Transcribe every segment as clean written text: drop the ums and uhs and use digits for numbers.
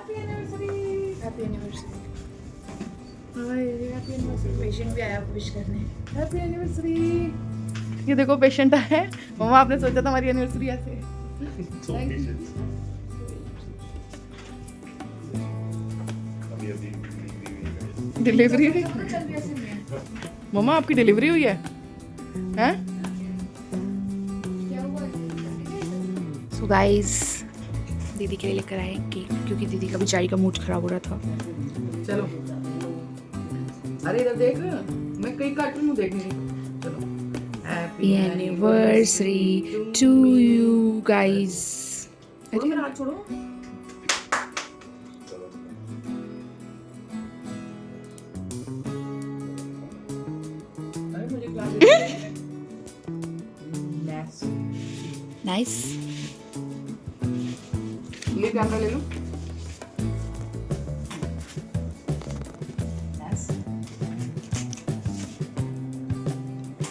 Happy anniversary, happy anniversary. Hi, happy anniversary. Patient भी आया आपको विश करने। Happy anniversary. ये देखो पेशेंट आया है। मम्मा आपने सोचा था हमारी एनिवर्सरी ऐसे। डिलीवरी हुई मम्मा, आपकी डिलीवरी हुई है हैं? सो गाइस, दीदी के लिए लेकर आए केक क्योंकि दीदी का बेचारी का मूड खराब हो रहा था। चलो, अरे इधर देख, मैं कहीं कार्टून में देख नहीं रही। चलो, happy anniversary to you guys. अरे मेरा हाथ छोड़ो। नाइस। ये कैमरा ले लो।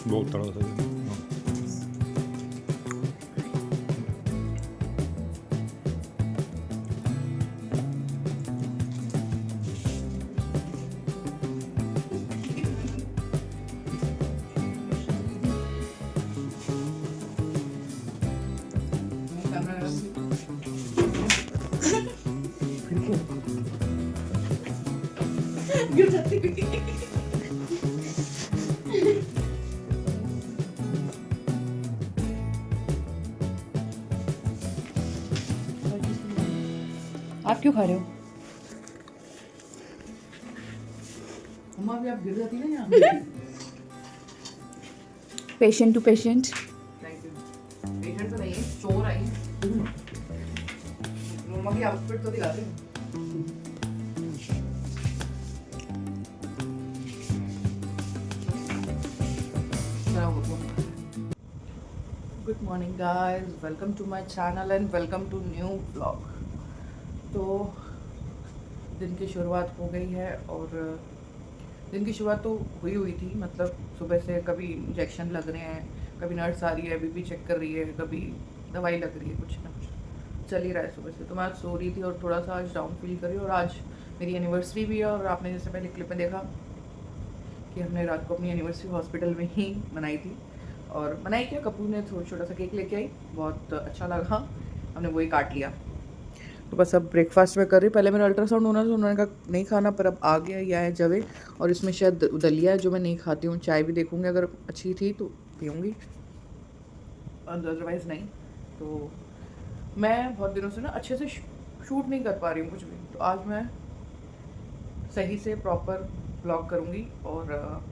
बहुत तड़ा था। गिर जाती है। आप क्यों खा रहे हो? मम्मा भी आप गिर जाती है ना यहाँ। Patient to patient. Thank you. Patient तो नहीं है, चोर आई। मम्मा की आउटफिट तो दिखा दे। Good morning guys, welcome to my channel and welcome to new blog. तो दिन की शुरुआत हो गई है और दिन की शुरुआत तो हुई थी, मतलब सुबह से कभी इंजेक्शन लग रहे हैं, कभी नर्स आ रही है, बीपी चेक कर रही है, कभी दवाई लग रही है, कुछ ना कुछ चल ही रहा है सुबह से। तो मैं आज सो रही थी और थोड़ा सा आज डाउन फील करी, और आज मेरी एनिवर्सरी भी है। और आपने जैसे पहले क्लिप में देखा कि हमने रात को अपनी एनिवर्सरी हॉस्पिटल में ही मनाई थी। और मनाई क्या, कपूर ने थोड़ा छोटा सा केक लेके आई, बहुत अच्छा लगा, हमने वही काट लिया। तो बस अब ब्रेकफास्ट में कर रही। पहले मेरा अल्ट्रासाउंड होना था, उन्होंने कहा नहीं खाना, पर अब आ गया। यह है जवे, और इसमें शायद दलिया है जो मैं नहीं खाती हूँ। चाय भी देखूँगी, अगर अच्छी थी तो पीऊँगी, अदरवाइज़ नहीं। तो मैं बहुत दिनों से ना अच्छे से शूट नहीं कर पा रही हूँ कुछ भी, तो आज मैं सही से प्रॉपर ब्लॉग करूँगी। और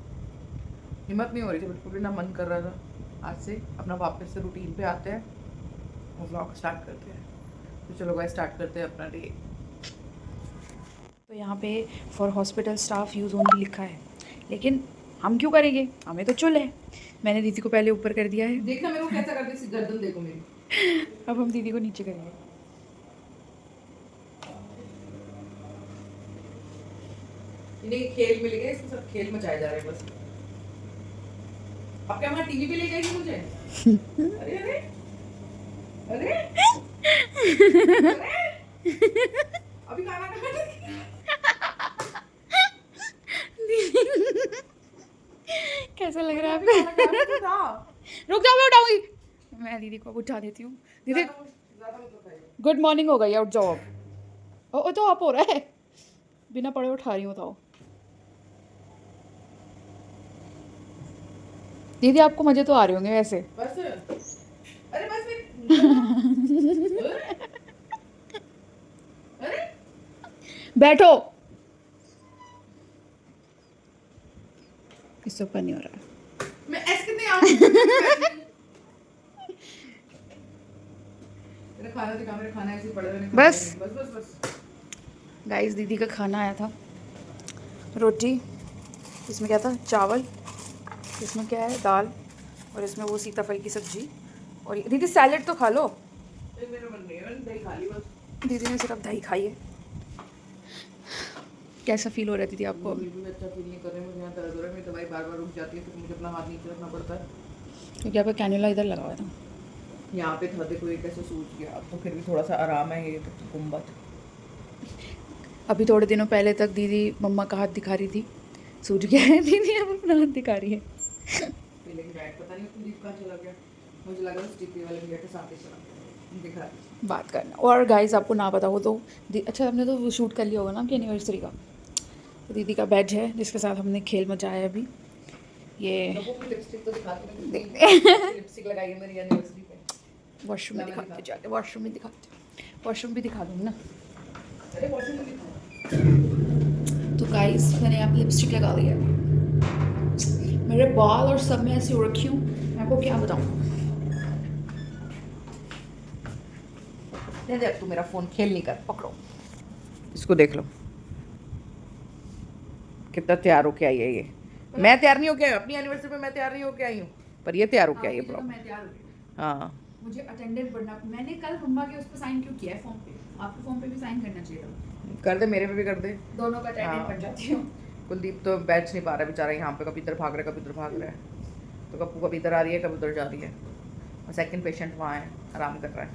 हिम्मत नहीं हो रही थी बिल्कुल भी, ना मन कर रहा था। आज से अपना वापस से रूटीन पे आते हैं और ब्लॉग स्टार्ट करते हैं। तो चलो गाइस, स्टार्ट करते हैं अपना डे। तो यहाँ पे for hospital staff use only लिखा है, लेकिन हम क्यों करेंगे, हमें तो चुल है। मैंने दीदी को पहले ऊपर कर दिया है। देखना मेरे को कैसा करते हैं, गर्दन देखो मेरी। अब हम दीदी को नीचे करेंगे। इन्हें खेल मिल गए, इसमें सब खेल मचाए जा रहे हैं बस। अब क्या हमारा टीवी पे ले जाएगी मुझे? अरे अरे अरे अभी खाना कैसा लग रहा है आपको? रुक जाओ, मैं उठाऊंगी। मैं दीदी को अब उठा देती हूँ। दीदी गुड मॉर्निंग हो गई, उठ जाओ अब। ओ तो आप हो रहा है, बिना पढ़े उठा रही हूँ। बताओ दीदी, आपको मजे तो आ रहे होंगे वैसे। बस अरे बस अरे बैठो, इससे ऊपर नहीं हो रहा है। मैं ऐसे कितने तेरा खाना दिखा, मेरा खाना ऐसे पड़े रहने। बस बस बस बस गाइस, दीदी का खाना आया था, रोटी, इसमें क्या था, चावल, इसमें क्या है, दाल, और इसमें वो सीताफल की सब्जी। और दीदी सैलेड तो खा लो। दीदी ने सिर्फ दही खाई है। कैसा फील हो रहा है दीदी आपको? बिल्कुल अच्छा फील नहीं कर रहे, मुझे यहाँ दर्द हो रहा है, मेरी दवाई बार बार रुक जाती है, तो मुझे अपना हाथ नीचे रखना पड़ता है क्योंकि आपका कैनुला इधर लगा हुआ था, यहाँ पे था। देखो ये कैसे सूज गया, अब तो फिर भी थोड़ा सा आराम है। ये तो गुम्बद अभी थोड़े दिनों पहले तक दीदी मम्मा का हाथ दिखा रही थी, सूझ गया है। दीदी अब अपना हाथ दिखा रही है। पहले की बैग पता नहीं कुलदीप कहाँ चला गया, मुझे लगा उस टीपी वाले भैया के साथ ही चला गया, दिखा रही बात करना। और गाइस आपको ना पता हो तो अच्छा हमने तो शूट कर लिया होगा ना आपकी एनिवर्सरी का। तो दीदी का बैज है जिसके साथ हमने खेल मचाया है अभी। ये लिपस्टिक तो दिखा दो, लिपस्टिक लगाई है मेरी एनिवर्सरी पे। वॉशरूम में दिखाते जाके, वॉशरूम में दिखाते, वॉशरूम भी दिखा दूँगी ना। अरे वॉशरूम में दिखाओ। तो गाइस मैंने यहाँ पे लिपस्टिक लगा ली है। मेरे बाल और सब में ऐसी हो रखी हूँ, मैं आपको क्या बताऊँ। दे दे, अब तू मेरा फोन खेल नहीं कर, पकड़ो इसको, देख लो कितना तैयार होके आई है ये। मैं तैयार नहीं होके आई अपनी एनिवर्सरी पे, मैं तैयार नहीं होके आई हूँ, पर ये तैयार होके आई है प्रॉपर। मैं तैयार हो गई। हाँ मुझे अटेंडेंट बनना, मैंने कल मम्मा के उस पर साइन क्यों किया है फॉर्म पे, आपके फॉर्म पे भी साइन करना चाहिए था। कर दे, मेरे पे भी कर दे, दोनों का अटेंडेंट हाँ। बन जाती हूँ। कुलदीप तो बैच नहीं पा रहा बेचारा, यहाँ पे कभी इधर भाग रहा है कभी इधर भाग रहा है, तो कप्पू कभी इधर आ रही है कभी उधर जा रही है, और सेकंड पेशेंट वहाँ है आराम कर रहा है।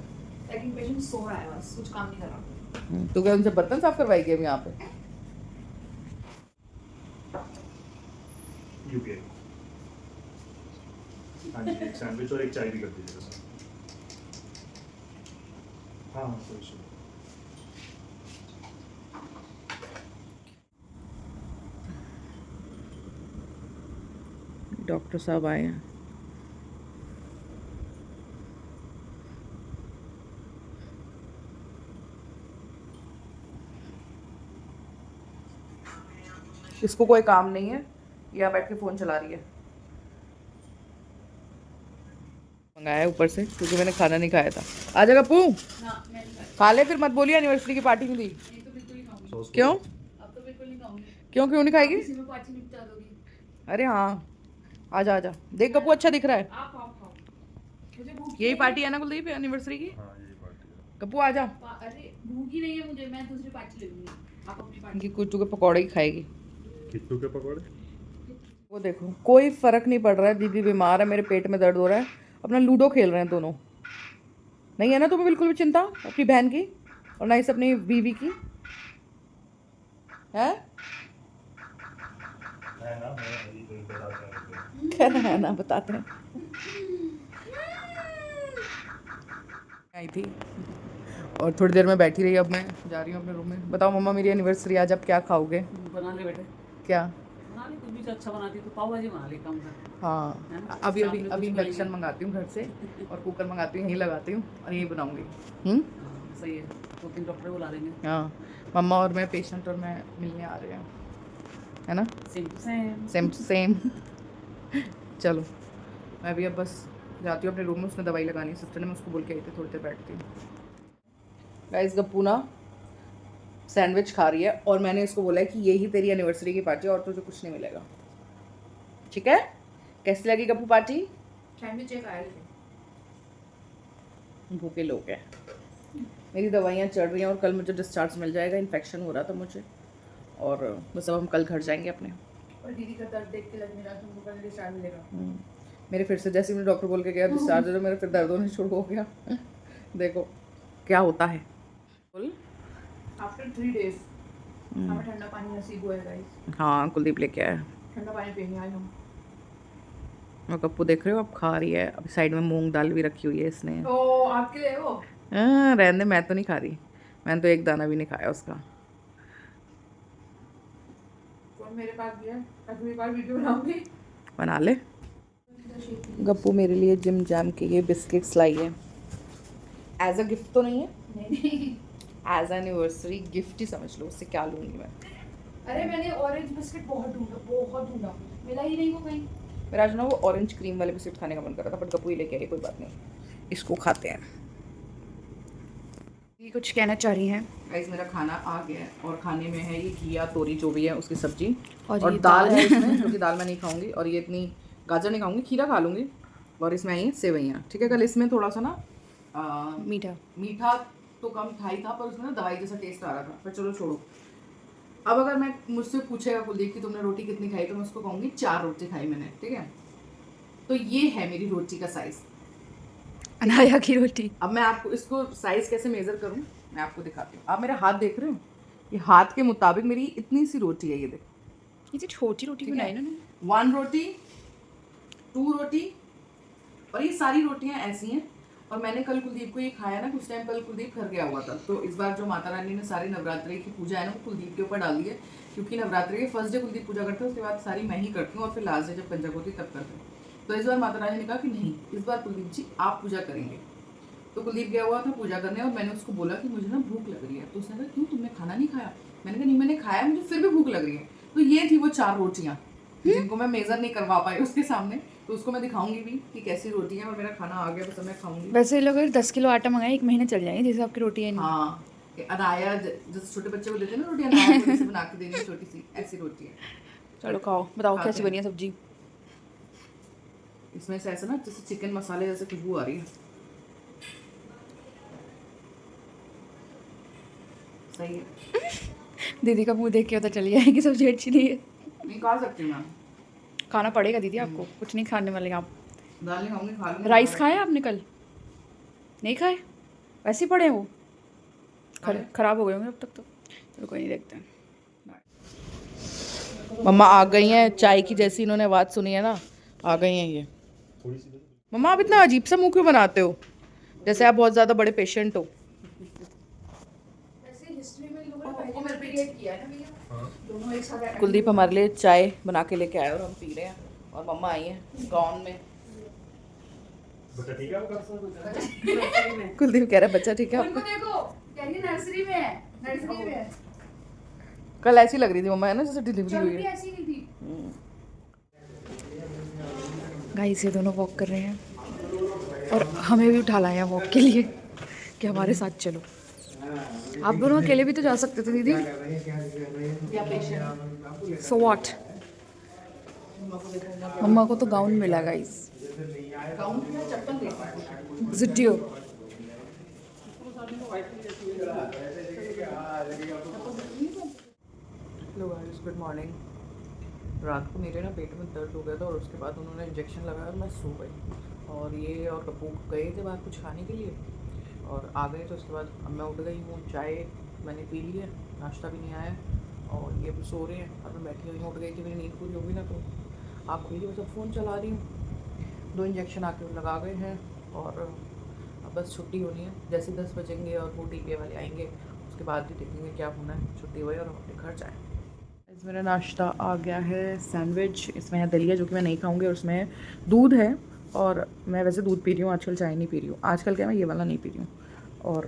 सेकंड पेशेंट सो रहा है, बस कुछ काम नहीं कर रहा। तू क्या उनसे बर्तन साफ करवाएगी अब यहाँ पे? यूपीआई। हाँ जी, एक सैंडविच और एक चाय भी कर दीजिएगा सर। हाँ हाँ सर सर। डॉक्टर साहब आए हैं। इसको कोई काम नहीं है, यहाँ बैठ के फ़ोन चला रही है। मंगाया है ऊपर से क्योंकि मैंने खाना नहीं खाया था। आ जा गप्पू, ना मैं नहीं खाई। खा ले, फिर मत बोलिए एनिवर्सरी की पार्टी में दी। नहीं तो बिल्कुल नहीं खाऊंगी। सॉस क्यों? अब तो बिल्कुल नहीं खाऊंगी। क्यों नहीं खाएगी? इसी में पार्टी निपटा दोगी। अरे हाँ, आ जा आ जा, देख गप्पू अच्छा दिख रहा है। आप खाओ। मुझे भूख यही पार्टी है ना कुलदीप एनिवर्सरी की? हाँ यही पार्टी है। गप्पू आ जा, अरे भूख ही नहीं है मुझे, मैं दूसरी पार्टी ले लूंगी, आप अपनी पार्टी। इनकी कुछ के पकौड़े ही खाएगी। किट्टू के पकौड़े? वो देखो कोई फ़र्क नहीं पड़ रहा है, दीदी बीमार है, मेरे पेट में दर्द हो रहा है, अपना लूडो खेल रहे हैं दोनों। नहीं है ना तुम्हें बिल्कुल भी चिंता अपनी बहन की, और ना ही अपनी बीवी की है? ना मैं अभी कोई बता रहा क्या है ना, बताते हैं। आई थी और थोड़ी देर में बैठी रही, अब मैं जा रही हूँ अपने रूम में। बताओ मम्मा, मेरी एनिवर्सरी आज आप क्या खाओगे? बना ले बेटे, क्या? बना ले, कुछ भी अच्छा बनाती तो पाव भाजी बना ले कम से। हाँ, अभी अभी अभी इंडक्शन मंगाती हूँ घर से, और कुकर मंगाती हूँ, यहीं लगाती हूँ और यहीं बनाऊँगी। सही है, 2-3 डॉक्टर बुला लेंगे। हाँ, मम्मा और मैं, पेशेंट और मैं मिलने आ रहे हैं, है ना? Same to same. Same to same. चलो मैं भी अब बस जाती हूँ अपने रूम में, उसने दवाई लगानी है सिस्टर ने, मैं उसको बोल के आई थी थोड़ी देर बैठती हूँ। गाइस गप्पू ना सैंडविच खा रही है, और मैंने इसको बोला है कि यही तेरी एनिवर्सरी की पार्टी है और तुझे कुछ नहीं मिलेगा, ठीक है? कैसी लगी गप्पू पार्टी? सैंडविच एक आया लेकिन भूखे लोग हैं। मेरी दवाइयाँ चढ़ रही हैं और कल मुझे डिस्चार्ज मिल जाएगा, इन्फेक्शन हो रहा था मुझे, और बस अब हम कल घर जाएंगे अपने। और दीदी का दर्द देख के लग नहीं रहा तुमको कल डिस्चार्ज मिलेगा। मेरे फिर से जैसे ही मैंने डॉक्टर बोल के गया डिस्चार्ज है, तो मेरे फिर दर्द होने शुरू हो गया। देखो क्या होता है। बोल। आफ्टर 3 days हमें ठंडा पानी नसीब हुआ है गाइस। हाँ, कुलदीप लेके आया। ठंडा पानी पीने आए हम। और गप्पू देख रहे हो, अब खा रही है। अभी साइड में मूंग दाल भी रखी हुई है इसने। तो आपके लिए वो हाँ, रहने दे, मैं तो नहीं खा रही, मैंने तो एक दाना भी नहीं खाया उसका। फोन मेरे पास भी है, अगली बार वीडियो बनाऊंगी। बना ले। गप्पू मेरे लिए जिम जैम के ये बिस्किट्स लाई है, एज अ गिफ्ट तो नहीं है, नहीं एज एनिवर्सरी गिफ्ट ही समझ लो, उससे क्या लूँगी मैं। अरे मैंने ऑरेंज बिस्किट बहुत ढूंढा, मिला ही नहीं वो कहीं। मेरा आज ना वो ऑरेंज क्रीम वाले बिस्किट खाने का मन कर रहा था, बट गप्पू ही लेके आई, कोई बात नहीं, इसको खाते हैं। ये कुछ कहना चाह रही हैं। गाइस मेरा खाना आ गया है, और खाने में है ये घिया तोरी जो भी है उसकी सब्जी, और और ये दाल दाल है इसमें, क्योंकि दाल मैं नहीं खाऊंगी, और ये इतनी गाजर नहीं खाऊंगी, खीरा खा लूँगी, और इसमें आई हैं सेवइयाँ, ठीक है? कल इसमें थोड़ा सा ना मीठा तो कम था ही था, पर उसमें ना दवाई जैसा टेस्ट आ रहा था, पर चलो छोड़ो। अब अगर मैं मुझसे पूछेगा कुलदीप कि तुमने रोटी कितनी खाई, तो मैं उसको कहूँगी 4 रोटी खाई मैंने, ठीक है? तो ये है मेरी रोटी का साइज़, अनाया की रोटी। अब मैं आपको इसको साइज़ कैसे मेज़र करूँ मैं आपको दिखाती हूँ। आप मेरा हाथ देख रहे हो, ये हाथ के मुताबिक मेरी इतनी सी रोटी है, ये देख। ये तो छोटी रोटी ठीक बनाई है? इन्होंने। 1 रोटी, 2 रोटी, और ये सारी रोटियां ऐसी हैं। और मैंने कल कुलदीप को ये खाया ना, कुछ टाइम कल कुलदीप घर गया हुआ था, तो इस बार जो माता रानी ने सारी नवरात्रि की पूजा है ना वो कुलदीप के ऊपर डाल दी है, क्योंकि नवरात्रि के फर्स्ट डे कुलदीप पूजा करते हैं, उसके बाद सारी मैं ही करती हूँ, और फिर लास्ट डे जब पंचक होती है तब करते हैं। तो इस बार माता रानी ने कहा कि नहीं, इस बार कुलदीप जी आप पूजा करेंगे। तो कुलदीप गया हुआ था पूजा करने, और मैंने उसको बोला कि मुझे ना भूख लग रही है। तो उसने कहा क्यों, तुमने खाना नहीं खाया? मैंने कहा नहीं, मैंने खाया, मुझे फिर भी भूख लग रही है। तो ये थी वो 4 रोटियाँ जिनको मैं मेजर नहीं करवा पाई उसके सामने, तो उसको मैं दिखाऊंगी भी कि कैसी रोटी है। और मेरा खाना आ गया, बस मैं खाऊंगी। वैसे ये लोग अगर 10 किलो आटा मंगाए 1 महीने चल जाएंगे, जैसे आपकी रोटी है नहीं। हाँ, कि अनाया जैसे छोटे बच्चे को देते हैं ना रोटी, अनाया को जैसे बना के देनी है छोटी सी, ऐसी रोटी है। चलो खाओ, बताओ खाते कैसी हैं। बनी है सब्जी। इसमें से ऐसा ना जैसे चिकन मसाले जैसे खुशबू आ रही है। सही है। दीदी का मुंह देख के पता चल गया है कि सब्जी अच्छी नहीं है। नहीं खा सकती हूँ मैं, खाना पड़ेगा दीदी आपको, कुछ नहीं खाने वाले आप। दाल नहीं खाऊंगी, खा लूंगी। राइस खाया आपने कल? नहीं खाए? वैसे ही पड़े हैं वो, खराब हो गए होंगे अब तक तो। चलो कोई नहीं, देखते हैं। मम्मा आ गई हैं, चाय की जैसी इन्होंने आवाज़ सुनी है ना, आ गई हैं ये। थोड़ी सी मम्मा आप इतना अजीब सा मुंह क्यों बनाते हो, जैसे आप बहुत ज़्यादा बड़े पेशेंट हो। कुलदीप हमारे लिए चाय बना के लेके आए और हम पी रहे हैं, और मम्मा आई हैं गाउन में। बच्चा ठीक है आपका? कुलदीप कह रहा है बच्चा ठीक है आपका? देखो कह नर्सरी में है, नर्सरी में है। कल ऐसी लग रही थी मम्मा, है ना जैसे डिलीवरी हुई है। ऐसी नहीं थी। गाइस ये दोनों वॉक कर रहे हैं, और हमें भी उठा लाया वॉक के लिए कि हमारे साथ चलो। आप दोनों अकेले भी तो जा सकते थे दीदी। सो व्हाट, मम्मा को तो गाउन मिला गाइस, जिटियो। Hello guys, good morning. रात को मेरे ना पेट में दर्द हो गया था, और उसके बाद उन्होंने इंजेक्शन लगाया और मैं सो गई। और ये और कपूर गए थे बाहर कुछ खाने के लिए, और आ गए। तो उसके बाद अब मैं उठ गई हूँ, चाय मैंने पी ली है, नाश्ता भी नहीं आया, और ये भी सो रहे हैं। और मैं बैठी हुई हूँ, उठ गई थी, मेरी नींद पूरी होगी ना, तो आप खुली बस अब फ़ोन चला रही हूँ। 2 इंजेक्शन आके लगा गए हैं, और अब बस छुट्टी होनी है। जैसे 10 बजेंगे और वो टीके वाले आएंगे, उसके बाद भी देखेंगे क्या होना है, छुट्टी हुई और हम अपने घर जाएँ। मेरा नाश्ता आ गया है, सैंडविच, इसमें है दलिया जो कि मैं नहीं खाऊंगी, और उसमें दूध है। और मैं वैसे दूध पी रही हूँ आजकल, चाय नहीं पी रही हूँ आजकल, क्या मैं ये वाला नहीं पी रही हूँ। और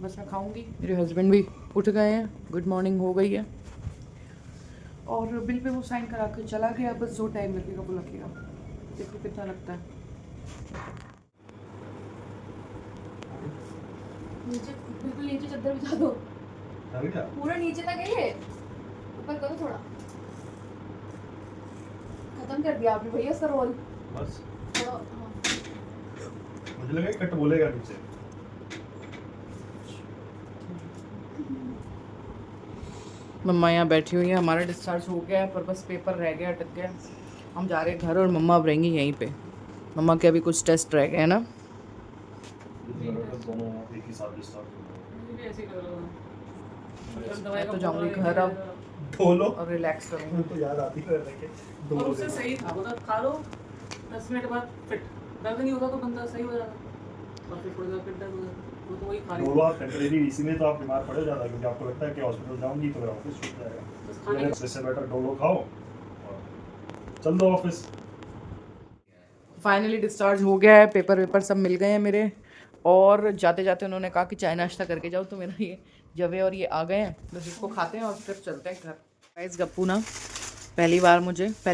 बस मैं खाऊंगी। मेरे हस्बैंड भी उठ गए हैं, गुड मॉर्निंग हो गई है, और बिल पे वो साइन करा के चला गया। बस जो टाइम लगेगा वो लगेगा, देखो कितना लगता है। नीचे बिल्कुल नीचे चादर बिछा दो, क्या? पूरा नीचे तक है ये, ऊपर करो थोड़ा। खत्म कर दिया आपने भैया इसका रोल। बस थोड़ा हाँ। मुझे लगा कट बोलेगा नीचे। मम्मा यहाँ बैठी हुई है, हमारा डिस्चार्ज हो गया है, पर बस पेपर रह गया, अटक गया। हम जा रहे हैं घर, और मम्मा अब रहेंगी यहीं पे। मम्मा के अभी कुछ टेस्ट रह गए हैं ना। दोनों एक ही साथ डिस्चार्ज हो ये भी ऐसे ही कर रहा हूँ। मैं तो जाऊँगी घर अब, दो लो और रिलैक्स करूँगी। तो याद आती है कि दो और लो उससे सही था, मतलब खा लो 10 मिनट बाद फिट, दर्द नहीं होता तो बंदा सही हो जाता, और फिर थोड़ी देर फिर दर्द हो जाता। वो तो वही खा रही दो बार टेम्परेरी, इसीलिए तो आप बीमार पड़े ज़्यादा, क्योंकि आपको लगता है कि हॉस्पिटल जाऊंगी तो मेरा ऑफिस छूट जाएगा। खाने इससे बेटर दो लो खाओ और चल दो ऑफिस। फाइनली डिस्चार्ज हो गया है, पेपर सब मिल गए हैं मेरे। और जाते जाते उन्होंने कहा कि चाय नाश्ता करके जाओ, तो मेरा ये जवे और ये आ गए हैं, बस इसको खाते हैं और फिर चलते हैं घर। गाइस गप्पू ना पहली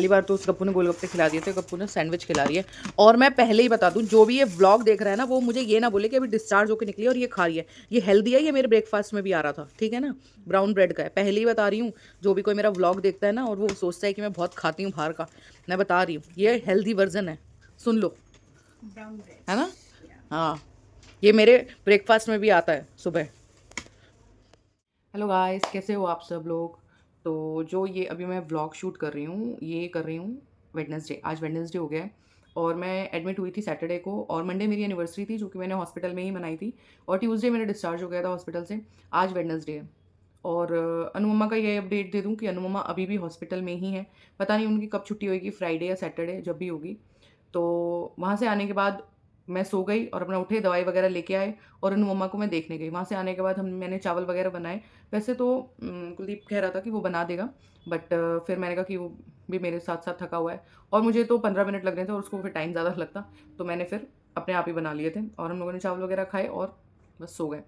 बार तो उस गप्पू ने गोलगप्पे खिला दिए थे, गप्पू ने सैंडविच खिला रही है। और मैं पहले ही बता दूं, जो भी ये व्लॉग देख रहा है ना, वो मुझे ये ना बोले कि अभी डिस्चार्ज होकर निकली और ये खा रही है। ये हेल्दी है, ये मेरे ब्रेकफास्ट में भी आ रहा था, ठीक है ना, ब्राउन ब्रेड का है। पहले ही बता रही हूँ, जो भी कोई मेरा व्लॉग देखता है ना और वो सोचता है कि मैं बहुत खाती हूँ बाहर का, मैं बता रही हूँ ये हेल्दी वर्जन है, सुन लो, है ना। हाँ, ये मेरे ब्रेकफास्ट में भी आता है सुबह। हेलो गाइस, कैसे हो आप सब लोग। तो जो ये अभी मैं व्लॉग शूट कर रही हूँ, ये कर रही हूँ वेडनेसडे, आज वेडनेसडे हो गया है। और मैं एडमिट हुई थी सैटरडे को, और मंडे मेरी एनिवर्सरी थी जो कि मैंने हॉस्पिटल में ही मनाई थी, और ट्यूसडे मेरा डिस्चार्ज हो गया था हॉस्पिटल से। आज वेडनेसडे है, और अनुमम्मा का ये अपडेट दे दूं कि अनुमम्मा अभी भी हॉस्पिटल में ही है। पता नहीं उनकी कब छुट्टी होएगी, फ्राइडे या सैटरडे जब भी होगी। तो वहाँ से आने के बाद मैं सो गई और अपना उठे, दवाई वगैरह लेके आए और अनुमम्मा को मैं देखने गई। वहाँ से आने के बाद मैंने चावल वगैरह बनाए। वैसे तो कुलदीप कह रहा था कि वो बना देगा, बट फिर मैंने कहा कि वो भी मेरे साथ साथ थका हुआ है और मुझे तो 15 मिनट लग रहे थे और उसको फिर टाइम ज़्यादा लगता, तो मैंने फिर अपने आप ही बना लिए थे और हम लोगों ने चावल वगैरह खाए और बस सो गए।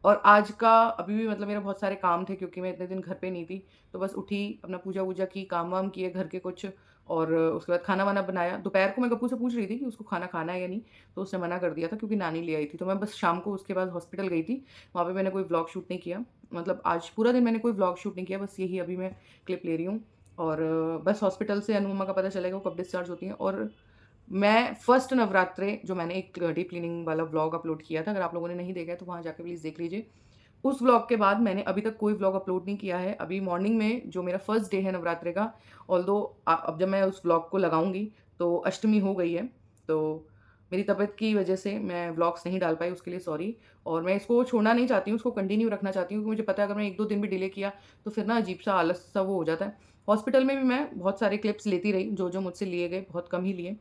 और आज का अभी भी मतलब मेरे बहुत सारे काम थे क्योंकि मैं इतने दिन घर पे नहीं थी, तो बस उठी, अपना पूजा-वूजा की, काम-वाम किए घर के कुछ और उसके बाद खाना-वाना बनाया। दोपहर को मैं गप्पू से पूछ रही थी कि उसको खाना खाना है या नहीं, तो उसने मना कर दिया था क्योंकि नानी ले आई थी। तो मैं बस शाम को उसके बाद हॉस्पिटल गई थी, वहाँ पे मैंने कोई व्लॉग शूट नहीं किया। मतलब आज पूरा दिन मैंने कोई व्लॉग शूट नहीं किया, बस यही अभी मैं क्लिप ले रही हूँ। और बस हॉस्पिटल से अनुपमा का पता चलेगा वो कब डिस्चार्ज होती हैं। और मैं फर्स्ट नवरात्रे जो मैंने एक डीप क्लीनिंग वाला व्लॉग अपलोड किया था, अगर आप लोगों ने नहीं देखा है तो वहाँ जाके प्लीज़ देख लीजिए। उस व्लॉग के बाद मैंने अभी तक कोई व्लॉग अपलोड नहीं किया है। अभी मॉर्निंग में जो मेरा फर्स्ट डे है नवरात्रे का, ऑल्दो अब जब मैं उस व्लॉग को लगाऊंगी तो अष्टमी हो गई है, तो मेरी तबीयत की वजह से मैं व्लॉग्स नहीं डाल पाई, उसके लिए सॉरी। और मैं इसको छोड़ना नहीं चाहती हूँ, उसको कंटिन्यू रखना चाहती हूँ क्योंकि मुझे पता है अगर मैं 1-2 दिन भी डिले किया तो फिर ना अजीब सा आलस सा वो हो जाता है। हॉस्पिटल में भी मैं बहुत सारे क्लिप्स लेती रही, जो जो मुझसे लिए गए, बहुत कम ही लिए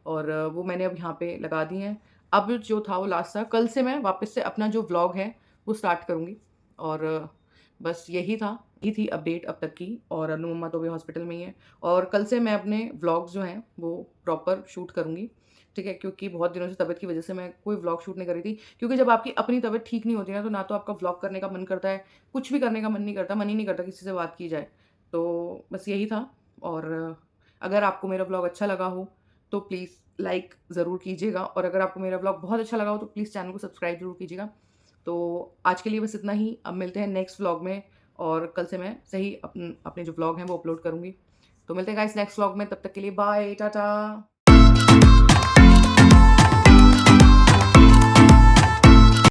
और वो मैंने अब यहाँ पे लगा दी हैं। अब जो था वो लास्ट था। कल से मैं वापस से अपना जो व्लॉग है वो स्टार्ट करूँगी और बस यही था, ये थी अपडेट अब तक की। और अनु मम्मा तो अभी हॉस्पिटल में ही है और कल से मैं अपने व्लॉग्स जो हैं वो प्रॉपर शूट करूँगी, ठीक है? क्योंकि बहुत दिनों से तबीयत की वजह से मैं कोई व्लॉग शूट नहीं कर रही थी, क्योंकि जब आपकी अपनी तबीयत ठीक नहीं होती ना, तो ना तो आपका व्लॉग करने का मन करता है, कुछ भी करने का मन नहीं करता, मन ही नहीं करता किसी से बात की जाए। तो बस यही था। और अगर आपको मेरा व्लॉग अच्छा लगा हो तो प्लीज़ लाइक ज़रूर कीजिएगा और अगर आपको मेरा व्लॉग बहुत अच्छा लगा हो तो प्लीज़ चैनल को सब्सक्राइब ज़रूर कीजिएगा। तो आज के लिए बस इतना ही, अब मिलते हैं नेक्स्ट व्लॉग में और कल से मैं सही अपने जो व्लॉग हैं वो अपलोड करूँगी। तो मिलते हैं गाइस नेक्स्ट व्लॉग में, तब तक के लिए बाय, टाटा।